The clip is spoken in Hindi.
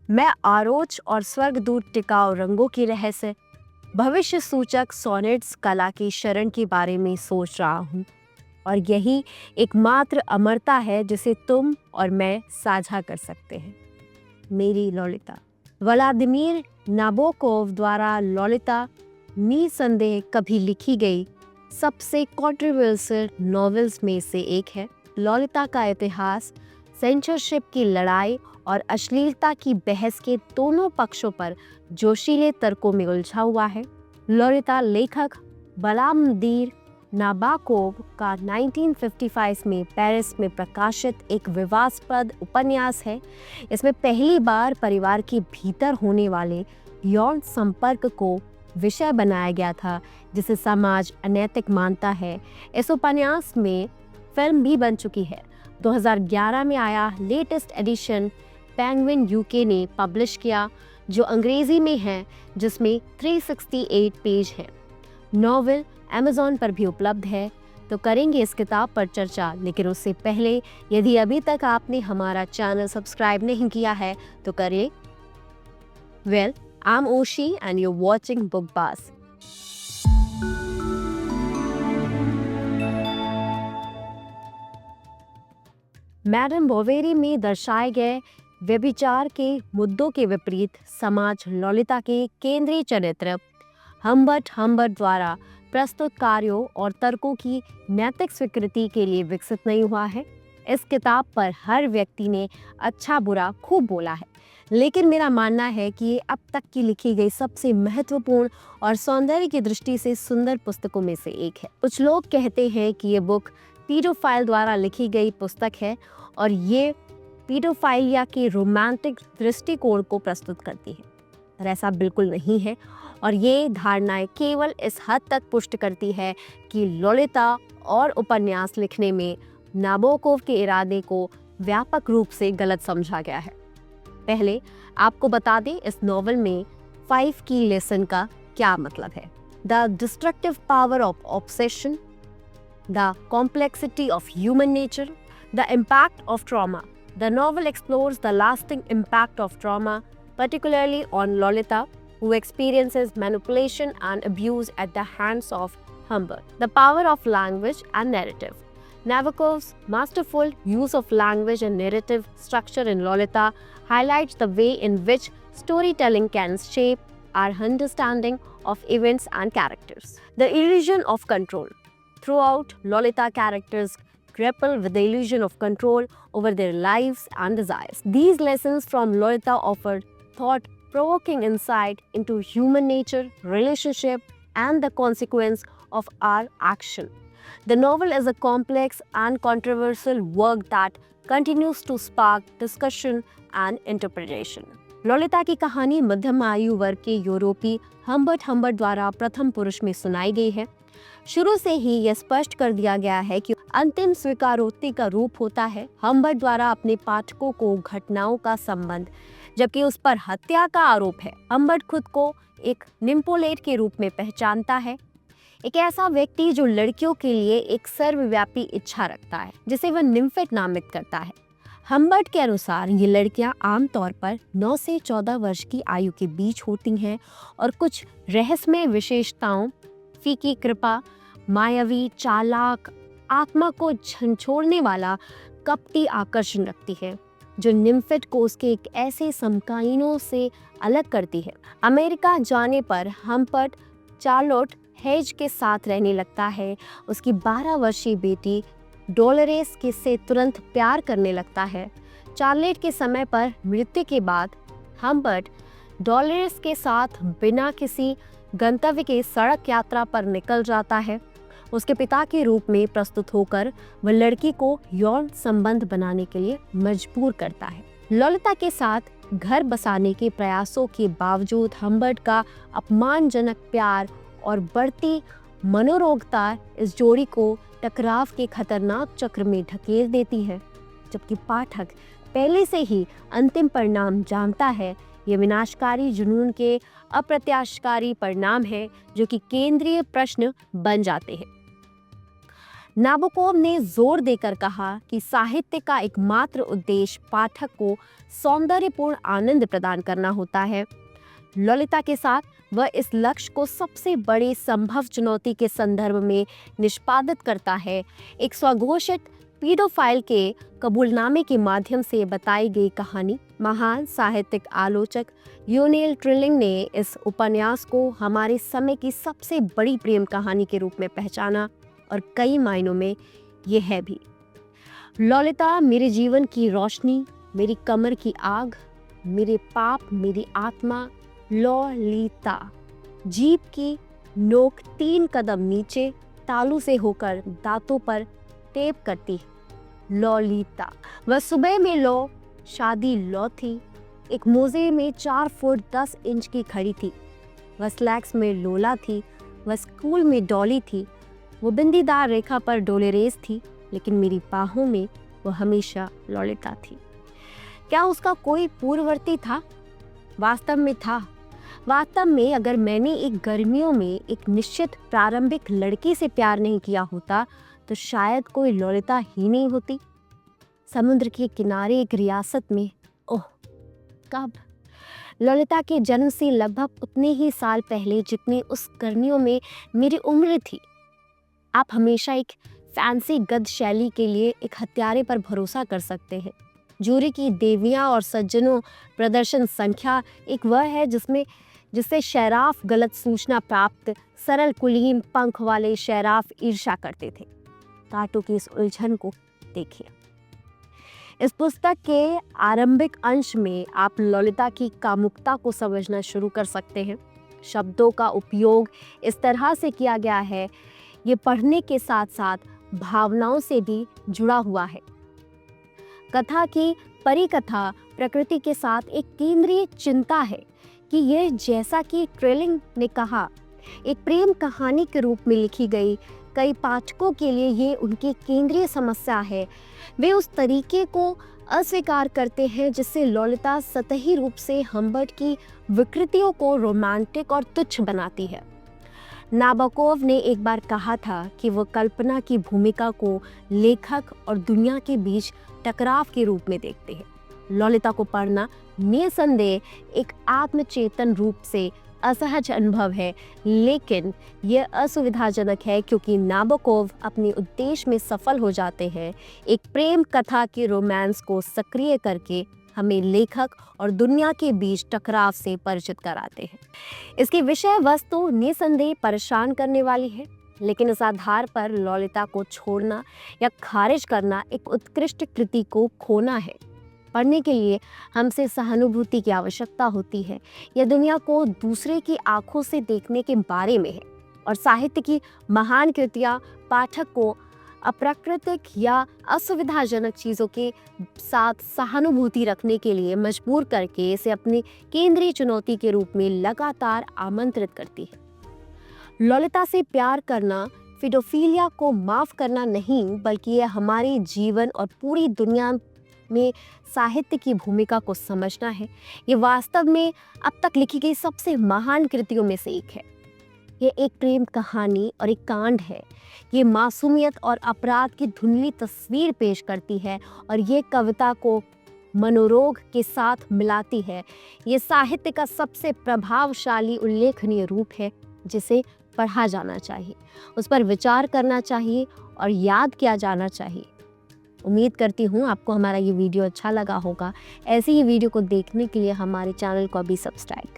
मैं आरोच और स्वर्गदूत टिकाऊ रंगों की रहस्य, भविष्य सूचक सोनेट्स कला की शरण के बारे में सोच रहा हूँ। और यही एकमात्र अमरता है जिसे तुम और मैं साझा कर सकते हैं। मेरी ललिता। व्लादिमीर नाबोकोव द्वारा ललिता निसंदेह कभी लिखी गई सबसे कंट्रोवर्शियल नॉवेल्स में से एक है। ललिता का इतिहास सेंसरशिप की लड़ाई और अश्लीलता की बहस के दोनों पक्षों पर जोशीले तर्कों में उलझा हुआ है। ललिता लेखक व्लादिमीर नाबाकोव का 1955 में पेरिस में प्रकाशित एक विवादास्पद उपन्यास है। इसमें पहली बार परिवार के भीतर होने वाले यौन संपर्क को विषय बनाया गया था, जिसे समाज अनैतिक मानता है। इस उपन्यास में फिल्म भी बन चुकी है। 2011 में आया लेटेस्ट एडिशन पेंगुइन यूके ने पब्लिश किया, जो अंग्रेजी में है, जिसमें 368 पेज हैं। नॉवेल अमेज़न पर भी उपलब्ध है, तो करेंगे इस किताब पर चर्चा। लेकिन उससे पहले यदि अभी तक आपने हमारा चैनल सब्सक्राइब नहीं किया है तो करें। Well, I am Oshi and you watching book बास। मैडम बोवेरी में दर्शाए गए व्यभिचार के मुद्दों के विपरीत समाज ललिता के केंद्रीय चरित्र हम्बर्ट द्वारा प्रस्तुत कार्यों और तर्कों की नैतिक स्वीकृति के लिए विकसित नहीं हुआ है। इस किताब पर हर व्यक्ति ने अच्छा बुरा खूब बोला है, लेकिन मेरा मानना है कि ये अब तक की लिखी गई सबसे महत्वपूर्ण और सौंदर्य की दृष्टि से सुंदर पुस्तकों में से एक है। कुछ लोग कहते हैं कि ये बुक पीडोफाइल द्वारा लिखी गई पुस्तक है और ये पीडोफाइलिया के रोमांटिक दृष्टिकोण को प्रस्तुत करती है, और ऐसा बिल्कुल नहीं है। और ये धारणाएं केवल इस हद तक पुष्ट करती है कि ललिता और उपन्यास लिखने में नाबोकोव के इरादे को व्यापक रूप से गलत समझा गया है। पहले आपको बता दें, इस नॉवल में 5 की लेसन का क्या मतलब है। The destructive power of obsession, the complexity of human nature, the impact of trauma. The novel explores the lasting impact of trauma, particularly on Lolita, who experiences manipulation and abuse at the hands of Humbert. The power of language and narrative. Nabokov's masterful use of language and narrative structure in Lolita highlights the way in which storytelling can shape our understanding of events and characters. The illusion of control. Throughout, Lolita characters grapple with the illusion of control over their lives and desires. These lessons from Lolita offered thought-provoking insight into human nature, relationship, and the consequence of our action. The novel is a complex and controversial work that continues to spark discussion and interpretation. Lalita की कहानी मध्यम आयु वर्ग के यूरोपी हम्बर्ट द्वारा प्रथम पुरुष में सुनाई गई है। शुरू से ही यह स्पष्ट कर दिया गया है कि अंतिम स्वीकारोक्ति का रूप होता है हम्बर्ट द्वारा अपने पाठकों को घटनाओं का संबंध, जबकि उस पर हत्या का आरोप है। हम्बर्ट खुद को एक निम्फोलेट के रूप में पहचानता है, एक ऐसा व्यक्ति जो लड़कियों के लिए एक सर्वव्यापी इच्छा रखता है, जिसे वह निम्फेट नामित करता है। हम्बर्ट के अनुसार ये लड़कियां आमतौर पर 9 से 14 वर्ष की आयु के बीच होती हैं और कुछ रहस्यमय विशेषताओं, फीकी कृपा, मायावी, चालाक, आत्मा को झंझोड़ने वाला कपटी आकर्षण रखती है, जो निम्फेट को उसके एक ऐसे समकालीनों से अलग करती है। अमेरिका जाने पर हम्बर्ट चार्लोट हेज के साथ रहने लगता है। उसकी 12 वर्षीय बेटी डोलोरेस से तुरंत प्यार करने लगता है। चार्लेट के समय पर मृत्यु के बाद हम्बर्ट डोलोरेस के साथ बिना किसी गंतव्य के सड़क यात्रा पर निकल जाता है। उसके पिता के रूप में प्रस्तुत होकर वह लड़की को यौन संबंध बनाने के लिए मजबूर करता है। ललिता के साथ घर बसाने के प्रयासों के बावजूद हम्बर्ट का अपमानजनक प्यार और बढ़ती मनोरोगता इस जोड़ी को टकराव के खतरनाक चक्र में ढकेल देती है, जबकि पाठक पहले से ही अंतिम परिणाम जानता है। ये विनाशकारी जुनून के अप्रत्याशकारी परिणाम है जो कि केंद्रीय प्रश्न बन जाते हैं। नाबोकोव ने जोर देकर कहा कि साहित्य का एकमात्र उद्देश्य पाठक को सौंदर्यपूर्ण आनंद प्रदान करना होता है। ललिता के साथ वह इस लक्ष्य को सबसे बड़ी संभव चुनौती के संदर्भ में निष्पादित करता है। एक स्वघोषित पीडोफाइल के कबूलनामे के माध्यम से बताई गई कहानी। महान साहित्यिक आलोचक यूनियल ट्रिलिंग ने इस उपन्यास को हमारे समय की सबसे बड़ी प्रेम कहानी के रूप में पहचाना और कई मायनों में ये है भी। ललिता मेरे जीवन की रोशनी, मेरी कमर की आग, मेरे पाप, मेरी आत्मा। ललिता जीभ की नोक 3 कदम नीचे तालू से होकर दांतों पर टेप करती है। ललिता वह सुबह में लो, शादी लो थी। एक मोजे में 4 फुट 10 इंच की खड़ी थी। वह स्लैक्स में लोला थी। वह स्कूल में डॉली थी। वो बिंदीदार रेखा पर डोलेरेस थी, लेकिन मेरी बाहों में वो हमेशा ललिता थी। क्या उसका कोई पूर्ववर्ती था? वास्तव में था। वास्तव में अगर मैंने एक गर्मियों में एक निश्चित प्रारंभिक लड़की से प्यार नहीं किया होता तो शायद कोई ललिता ही नहीं होती। समुद्र के किनारे एक रियासत में, ओह कब? ललिता के जन्म से लगभग उतने ही साल पहले जितने उस गर्मियों में मेरी उम्र थी। आप हमेशा एक फैंसी गद्य शैली के लिए एक हत्यारे पर भरोसा कर सकते हैं। जूरी की देवियां और सज्जनों प्रदर्शन संख्या एक वह है जिससे शराफ गलत सूचना प्राप्त सरल कुलीन पंख वाले शराफ ईर्ष्या करते थे। कांटों की इस उलझन को देखिए। इस पुस्तक के आरंभिक अंश में आप ललिता की कामुकता को समझना शुरू कर सकते हैं। शब्दों का उपयोग इस तरह से किया गया है, ये पढ़ने के साथ साथ भावनाओं से भी जुड़ा हुआ है। कथा की परिकथा प्रकृति के साथ एक केंद्रीय चिंता है कि यह, जैसा कि ट्रेलिंग ने कहा, एक प्रेम कहानी के रूप में लिखी गई। कई पाठकों के लिए ये उनकी केंद्रीय समस्या है। वे उस तरीके को अस्वीकार करते हैं जिससे ललिता सतही रूप से हम्बर्ट की विकृतियों को रोमांटिक और तुच्छ बनाती है। नाबोकोव ने एक बार कहा था कि वो कल्पना की भूमिका को लेखक और दुनिया के बीच टकराव के रूप में देखते हैं। ललिता को पढ़ना निसंदेह एक आत्मचेतन रूप से असहज अनुभव है, लेकिन यह असुविधाजनक है क्योंकि नाबोकोव अपने उद्देश्य में सफल हो जाते हैं। एक प्रेम कथा के रोमांस को सक्रिय करके हमें लेखक और दुनिया के बीच टकराव से परिचित कराते हैं। इसकी विषय वस्तु निसंदेह परेशान करने वाली है, लेकिन इस आधार पर ललिता को छोड़ना या खारिज करना एक उत्कृष्ट कृति को खोना है। पढ़ने के लिए हमसे सहानुभूति की आवश्यकता होती है। यह दुनिया को दूसरे की आंखों से देखने के बारे में है और साहित्य की महान कृतियाँ पाठक को अप्राकृतिक या असुविधाजनक चीज़ों के साथ सहानुभूति रखने के लिए मजबूर करके इसे अपनी केंद्रीय चुनौती के रूप में लगातार आमंत्रित करती है। ललिता से प्यार करना फिडोफिलिया को माफ़ करना नहीं, बल्कि यह हमारे जीवन और पूरी दुनिया में साहित्य की भूमिका को समझना है। ये वास्तव में अब तक लिखी गई सबसे महान कृतियों में से एक है। ये एक प्रेम कहानी और एक कांड है। ये मासूमियत और अपराध की धुंधली तस्वीर पेश करती है और ये कविता को मनोरोग के साथ मिलाती है। ये साहित्य का सबसे प्रभावशाली उल्लेखनीय रूप है जिसे पढ़ा जाना चाहिए, उस पर विचार करना चाहिए और याद किया जाना चाहिए। उम्मीद करती हूँ आपको हमारा ये वीडियो अच्छा लगा होगा। ऐसी ही वीडियो को देखने के लिए हमारे चैनल को अभी सब्सक्राइब